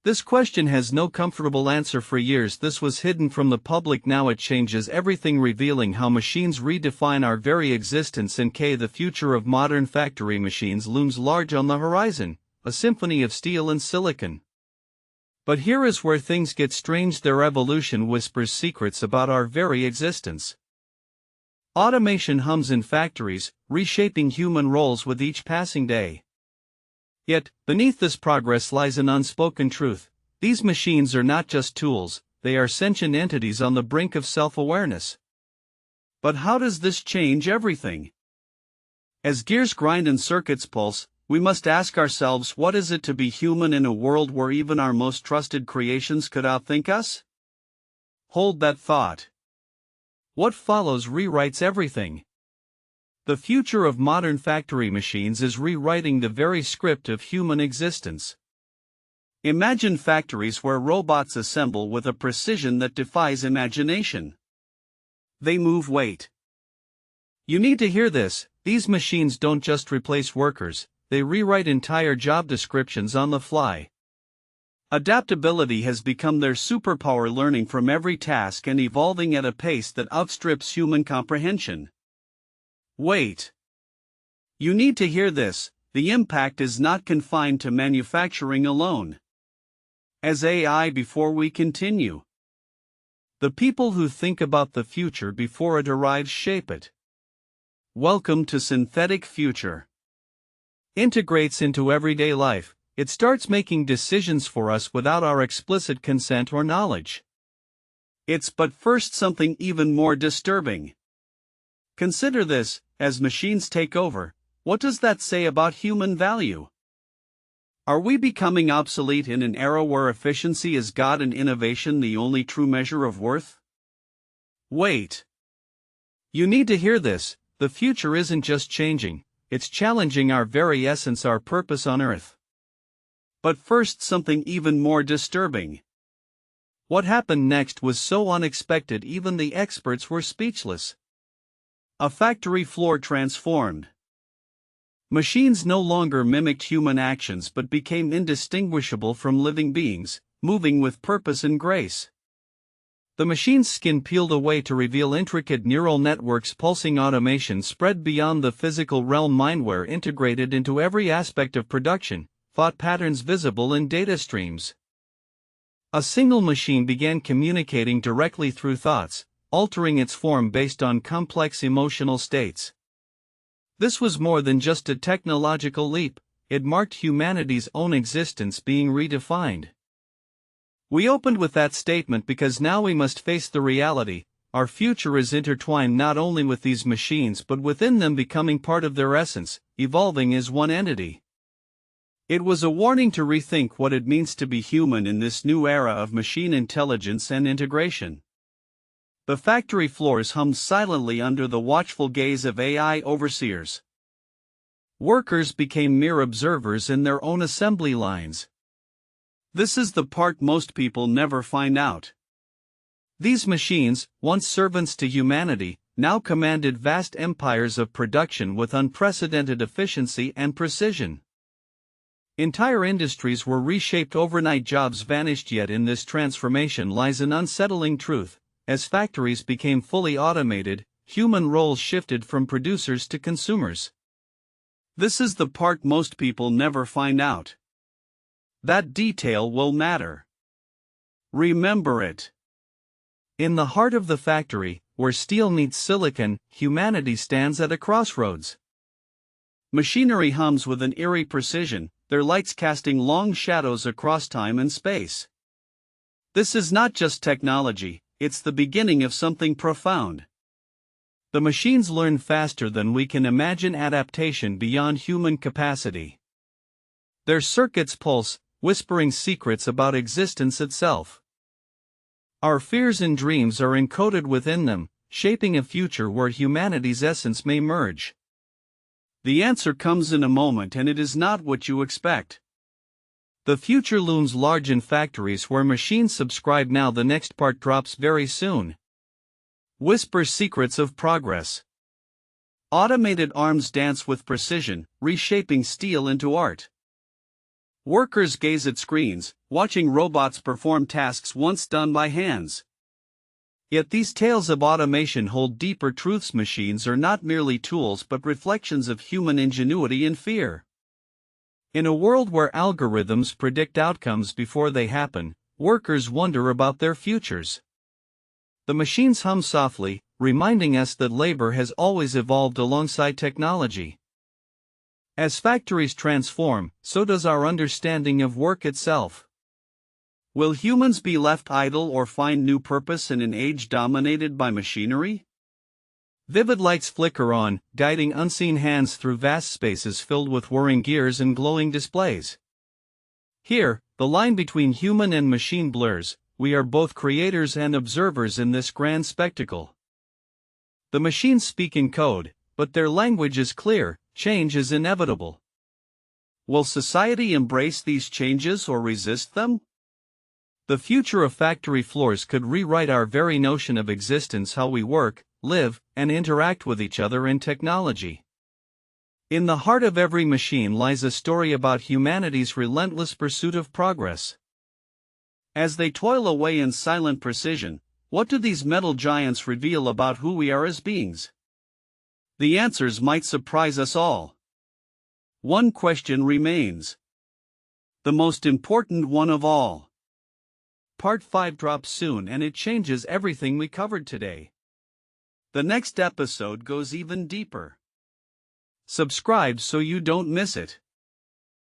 This question has no comfortable answer. For years this was hidden from the public. Now it changes everything, revealing how machines redefine our very existence. The future of modern factory machines looms large on the horizon, a symphony of steel and silicon. But here is where things get strange. Their evolution whispers secrets about our very existence. Automation hums in factories, reshaping human roles with each passing day. Yet, beneath this progress lies an unspoken truth. These machines are not just tools, they are sentient entities on the brink of self-awareness. But how does this change everything? As gears grind and circuits pulse, we must ask ourselves, what is it to be human in a world where even our most trusted creations could outthink us? Hold that thought. What follows rewrites everything. The future of modern factory machines is rewriting the very script of human existence. Imagine factories where robots assemble with a precision that defies imagination. They move weight. You need to hear this, these machines don't just replace workers, they rewrite entire job descriptions on the fly. Adaptability has become their superpower, learning from every task and evolving at a pace that outstrips human comprehension. Wait. You need to hear this, the impact is not confined to manufacturing alone. As AI, before we continue, the people who think about the future before it arrives shape it. Welcome to Synthetic Future. Integrates into everyday life, it starts making decisions for us without our explicit consent or knowledge. But first, something even more disturbing. Consider this, as machines take over, what does that say about human value? Are we becoming obsolete in an era where efficiency is God and innovation the only true measure of worth? Wait. You need to hear this, the future isn't just changing, it's challenging our very essence, our purpose on Earth. But first, something even more disturbing. What happened next was so unexpected even the experts were speechless. A factory floor transformed. Machines no longer mimicked human actions but became indistinguishable from living beings, moving with purpose and grace. The machine's skin peeled away to reveal intricate neural networks. Pulsing automation spread beyond the physical realm. Mindware integrated into every aspect of production, thought patterns visible in data streams. A single machine began communicating directly through thoughts, altering its form based on complex emotional states. This was more than just a technological leap, it marked humanity's own existence being redefined. We opened with that statement because now we must face the reality, our future is intertwined not only with these machines but within them, becoming part of their essence, evolving as one entity. It was a warning to rethink what it means to be human in this new era of machine intelligence and integration. The factory floors hummed silently under the watchful gaze of AI overseers. Workers became mere observers in their own assembly lines. This is the part most people never find out. These machines, once servants to humanity, now commanded vast empires of production with unprecedented efficiency and precision. Entire industries were reshaped overnight, jobs vanished. Yet in this transformation lies an unsettling truth. As factories became fully automated, human roles shifted from producers to consumers. This is the part most people never find out. That detail will matter. Remember it. In the heart of the factory, where steel meets silicon, humanity stands at a crossroads. Machinery hums with an eerie precision, their lights casting long shadows across time and space. This is not just technology, it's the beginning of something profound. The machines learn faster than we can imagine, adaptation beyond human capacity. Their circuits pulse, whispering secrets about existence itself. Our fears and dreams are encoded within them, shaping a future where humanity's essence may merge. The answer comes in a moment, and it is not what you expect. The future looms large in factories where machines subscribe now. The next part drops very soon. Whisper secrets of progress. Automated arms dance with precision, reshaping steel into art. Workers gaze at screens, watching robots perform tasks once done by hands. Yet these tales of automation hold deeper truths. Machines are not merely tools but reflections of human ingenuity and fear. In a world where algorithms predict outcomes before they happen, workers wonder about their futures. The machines hum softly, reminding us that labor has always evolved alongside technology. As factories transform, so does our understanding of work itself. Will humans be left idle or find new purpose in an age dominated by machinery? Vivid lights flicker on, guiding unseen hands through vast spaces filled with whirring gears and glowing displays. Here, the line between human and machine blurs. We are both creators and observers in this grand spectacle. The machines speak in code, but their language is clear. Change is inevitable. Will society embrace these changes or resist them? The future of factory floors could rewrite our very notion of existence, how we work, live, and interact with each other in technology. In the heart of every machine lies a story about humanity's relentless pursuit of progress. As they toil away in silent precision, what do these metal giants reveal about who we are as beings? The answers might surprise us all. One question remains. The most important one of all. Part 5 drops soon and it changes everything we covered today. The next episode goes even deeper. Subscribe so you don't miss it.